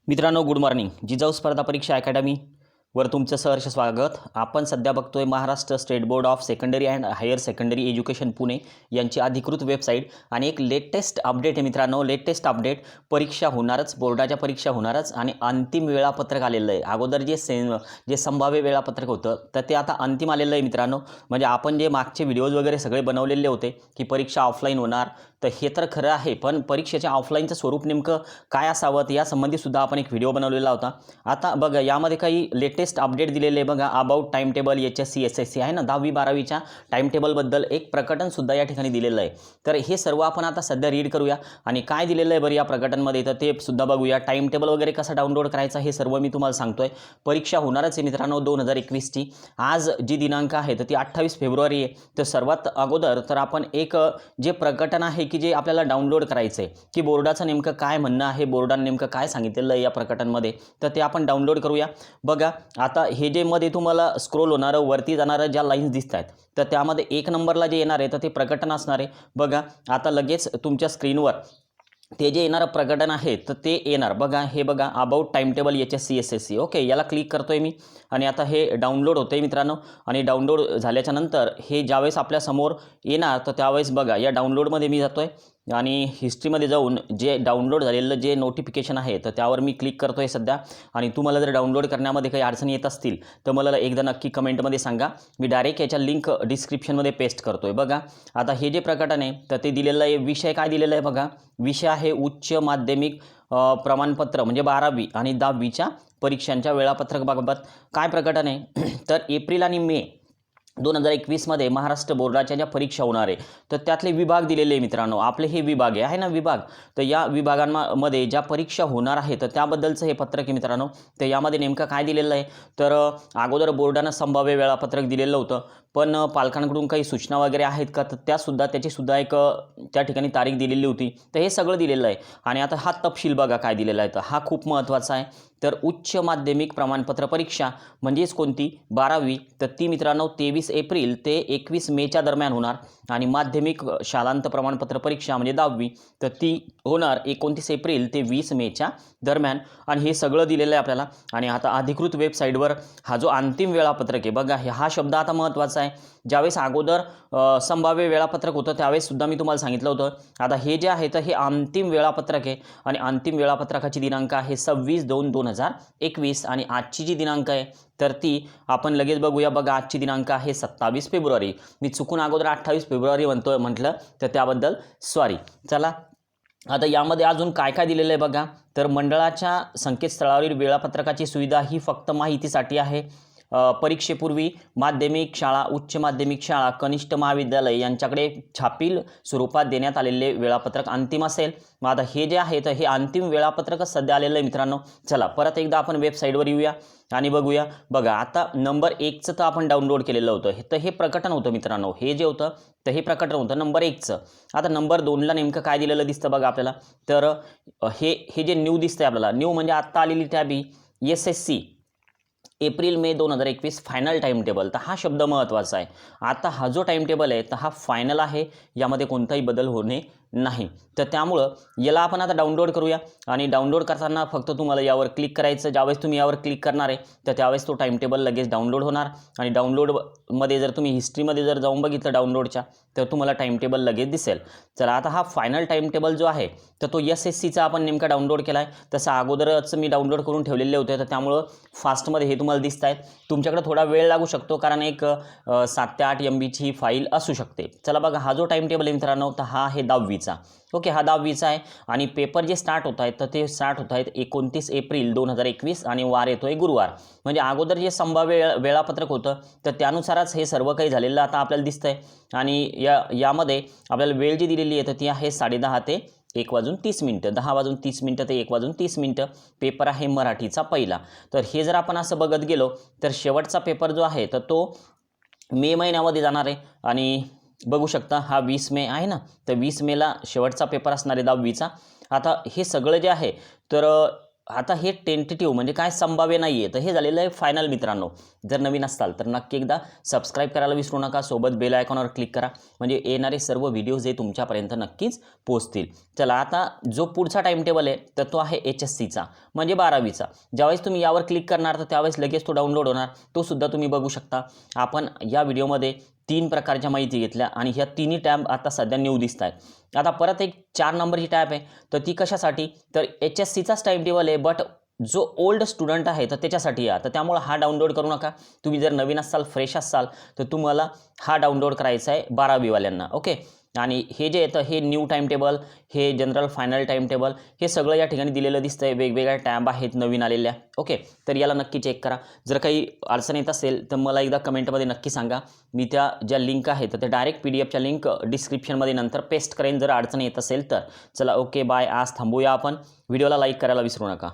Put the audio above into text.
मित्रांनो, good morning. Jijau स्पर्धा परीक्षा अकॅडमी वर तुमचं सहर्ष स्वागत. आपण सध्या बघतोय Maharashtra state board of secondary and higher secondary education Pune यांची अधिकृत वेबसाईट आणि एक लेटेस्ट अपडेट आहे मित्रांनो. लेटेस्ट अपडेट, परीक्षा होणारच, बोर्डाच्या परीक्षा होणारच आणि अंतिम वेळापत्रक आलेलं आहे. अगोदर जे संभाव्य वेळापत्रक होतं तर ते आता अंतिम आलेलं आहे मित्रांनो. म्हणजे आपण जे मागचे व्हिडिओज वगैरे सगळे बनवलेले होते की परीक्षा ऑफलाईन होणार, तर हे तर खरं आहे, पण परीक्षेच्या ऑफलाईनचं स्वरूप नेमकं काय असावं यासंबंधी सुद्धा आपण एक व्हिडिओ बनवलेला होता. आता बघा, यामध्ये काही लेटेस्ट अपडेट दिलेले आहे बघा. About time table HSC SSC आहे ना, 10वी-12वीच्या टाइम टेबलबद्दल एक प्रकटनसुद्धा या ठिकाणी दिलेलं आहे. तर हे सर्व आपण आता सध्या रीड करूया आणि काय दिलेलं आहे बरं या प्रकटनमध्ये तर ते सुद्धा बघूया. टाइम टेबल वगैरे कसं डाउनलोड करायचं हे सर्व मी तुम्हाला सांगतोय. परीक्षा होणारच आहे मित्रांनो 2021ची. आज जी दिनांक आहे तर ती 28 फेब्रुवारी आहे. तर सर्वात अगोदर तर आपण एक जे प्रकटन आहे की जे आपल्याला डाउनलोड करायचं आहे की बोर्डाचं नेमकं काय म्हणणं आहे, बोर्डाने नेमकं काय सांगितलेलं आहे या प्रकटनमध्ये, तर ते आपण डाउनलोड करूया. बघा, आता हे जे मध्ये तुम्हाला स्क्रोल होणारं वरती जाणारं ज्या लाईन्स दिसत आहेत तर त्यामध्ये 1 नंबरला जे येणार आहे तर ते प्रकटन असणार आहे. बघा, आता लगेच तुमच्या स्क्रीनवर ते जे येणारं प्रकटन आहे तर ते येणार. बघा, हे बघा, about time table HSC SSC. Okay, याला क्लिक करतोय मी आणि आता हे डाउनलोड होतं आहे मित्रांनो. आणि डाउनलोड झाल्याच्या नंतर हे ज्यावेळेस आपल्यासमोर येणार तर त्यावेळेस बघा या डाउनलोडमध्ये मी जातो आहे आणि हिस्ट्रीमध्ये जाऊन जे डाउनलोड झालेलं जे नोटिफिकेशन आहे तर त्यावर मी क्लिक करतो आहे सध्या. आणि तुम्हाला जर डाउनलोड करण्यामध्ये काही अडचणी येत असतील तर मला एकदा नक्की कमेंटमध्ये सांगा. मी डायरेक्ट याच्या लिंक डिस्क्रिप्शनमध्ये पेस्ट करतो आहे. बघा, आता हे जे प्रकटन आहे तर ते दिलेलं आहे. विषय काय दिलेला आहे बघा, विषय आहे उच्च माध्यमिक प्रमाणपत्र म्हणजे 12वी आणि 10वीच्या परीक्षांच्या वेळापत्रकाबाबत काय प्रकटन आहे तर एप्रिल आणि मे 2021मध्ये महाराष्ट्र बोर्डाच्या ज्या परीक्षा होणार आहे तर त्यातले विभाग दिलेले आहे मित्रांनो. आपले हे विभाग आहे ना विभाग, तर या विभागांमध्ये ज्या परीक्षा होणार आहे तर त्याबद्दलचं हे पत्रक आहे मित्रांनो. तर यामध्ये नेमकं काय दिलेलं आहे तर अगोदर बोर्डानं संभाव्य वेळापत्रक दिलेलं होतं, पण पालकांकडून काही सूचना वगैरे आहेत का तर त्याचीसुद्धा एक त्या ठिकाणी तारीख दिलेली होती. तर हे सगळं दिलेलं आहे. आणि आता हा तपशील बघा काय दिलेला आहे, तर हा खूप महत्त्वाचा आहे. तर उच्च माध्यमिक प्रमाणपत्र परीक्षा म्हणजेच कोणती 12वी तर ती मित्रांनो 23 एप्रिल ते 21 मेच्या दरम्यान होणार. आणि माध्यमिक शालांत प्रमाणपत्र परीक्षा म्हणजे 10वी तर ती होणार 29 एप्रिल ते 20 मेच्या दरम्यान. आणि हे सगळं दिलेलं आहे आपल्याला. आणि आता अधिकृत वेबसाईटवर हा जो अंतिम वेळापत्रक आहे बघा, हा शब्द आता महत्त्वाचा आहे. ज्यावेळेस अगोदर संभाव्य वेळापत्रक होतं त्यावेळेस सुद्धा मी तुम्हाला सांगितलं होतं. आता हे जे आहे तर हे अंतिम वेळापत्रक आहे आणि अंतिम वेळापत्रकाची दिनांक आहे 26/2/2021 आणि आजची जी दिनांक आहे तर ती आपण लगेच बघूया. बघा, आजची दिनांक आहे 27 फेब्रुवारी. मी चुकून अगोदर 28 फेब्रुवारी म्हटलं तर त्याबद्दल सॉरी. चला, आता यामध्ये अजून काय काय दिलेलं आहे बघा, तर मंडळाच्या संकेतस्थळावरील वेळापत्रकाची सुविधा ही फक्त माहितीसाठी आहे. परीक्षेपूर्वी माध्यमिक शाळा, उच्च माध्यमिक शाळा, कनिष्ठ महाविद्यालय यांच्याकडे छापील स्वरूपात देण्यात आलेले वेळापत्रक अंतिम असेल. मग आता हे जे आहे तर हे अंतिम वेळापत्रकच सध्या आलेलं आहे मित्रांनो. चला, परत एकदा आपण वेबसाईटवर येऊया आणि बघूया. बघा, आता नंबर 1चं तर आपण डाउनलोड केलेलं होतं, तर हे प्रकटन होतं मित्रांनो. हे जे होतं तर हे प्रकटन होतं नंबर 1चं. आता नंबर 2ला नेमकं काय दिलेलं दिसतं बघा आपल्याला, तर हे जे न्यू दिसतंय आपल्याला, न्यू म्हणजे आत्ता आलेली tab SSC April May 2021 final time table. तर हा शब्द महत्त्वाचा आहे. आता हा जो टाइम टेबल आहे तर हा फायनल आहे, यामध्ये कोणताही बदल होणे नाही. तर त्यामुळं याला आपण आता डाउनलोड करूया. आणि डाउनलोड करताना फक्त तुम्हाला यावर क्लिक करायचं. ज्यावेळेस तुम्ही यावर क्लिक करणार आहे तर त्यावेळेस तो टाइम टेबल लगेच डाउनलोड होणार. आणि डाउनलोडमध्ये जर तुम्ही हिस्ट्रीमध्ये जर जाऊन बघितलं डाउनलोडच्या तर तुम्हाला टाइम टेबल लगेच दिसेल. चला, आता हा फायनल टाइम टेबल जो आहे तर तो SSCचा आपण नेमका डाउनलोड केला आहे. तसं अगोदरच मी डाउनलोड करून ठेवलेले होते, तर त्यामुळं फास्टमध्ये हे तुम्हाला दिसत आहेत. तुमच्याकडे थोडा वेळ लागू शकतो कारण एक 7 ते 8 MBची ही फाईल असू शकते. चला बघा, हा जो टाइम टेबल आहे मित्रांनो तर हा आहे 10वीचा. ओके, हा 10वीचा आहे. आणि पेपर जे स्टार्ट होत आहेत तर ते स्टार्ट होत आहेत 29 एप्रिल 2021 आणि वार येतो आहे गुरुवार. म्हणजे अगोदर जे संभाव्य वेळापत्रक होतं तर त्यानुसारच हे सर्व काही झालेलं आता आपल्याला दिसतंय. आणि यामध्ये आपल्याला वेळ जी दिलेली आहे तर ती आहे 10:30 ते 1:30. 10:30 ते 1:30. पेपर आहे मराठीचा पहिला. तर हे जर आपण असं बघत गेलो तर शेवटचा पेपर जो आहे तर तो मे महिन्यामध्ये जाणार आहे. आणि बघू शकता हा 20 मे आहे ना, तर 20 मेला शेवटचा पेपर असणार आहे 10वीचा. आता हे सगळं जे आहे तर आता हे टेंटेटिव्ह म्हणजे काय संभाव्य नाही आहे, तर हे झालेलं आहे फायनल मित्रांनो. जर नवीन असाल तर नक्की एकदा सबस्क्राईब करायला विसरू नका. सोबत बेल आयकॉनवर क्लिक करा म्हणजे येणारे सर्व व्हिडिओज हे तुमच्यापर्यंत नक्कीच पोहोचतील. चला आता जो पुढचा टाईम टेबल आहे तर तो आहे HSCचा म्हणजे 12वीचा. ज्यावेळेस तुम्ही यावर क्लिक करणार तर त्यावेळेस लगेच तो डाउनलोड होणार. तो सुद्धा तुम्ही बघू शकता. आपण या व्हिडिओमध्ये 3 प्रकारच्या माहिती घेतल्या आणि ह्या तिन्ही टॅब आता सध्या न्यू दिसत आहेत. आता परत एक 4 नंबरची टॅब आहे, तर ती कशासाठी, तर HSCचाच टाईम टेबल आहे, बट जो ओल्ड स्टुडंट आहे तर त्याच्यासाठी आहे. तर त्यामुळे हा डाउनलोड करू नका. तुम्ही जर नवीन असाल, फ्रेश असाल, तर तुम्हाला हा डाउनलोड करायचा आहे 12वीवाल्यांना. ओके. आणि हे जे येतं हे न्यू टाईम टेबल, हे जनरल फायनल टाईम टेबल, हे सगळं या ठिकाणी दिलेलं दिसतंय. वेगवेगळ्या टॅब आहेत नवीन आलेल्या. ओके. तर याला नक्की चेक करा. जर काही अडचण येत असेल तर मला एकदा कमेंटमध्ये नक्की सांगा. मी त्या ज्या लिंक आहेत तर त्या डायरेक्ट PDFच्या लिंक डिस्क्रिप्शनमध्ये नंतर पेस्ट करेन जर अडचण येत असेल तर. चला ओके बाय. आज थांबूया आपण. व्हिडिओला लाईक करायला विसरू नका.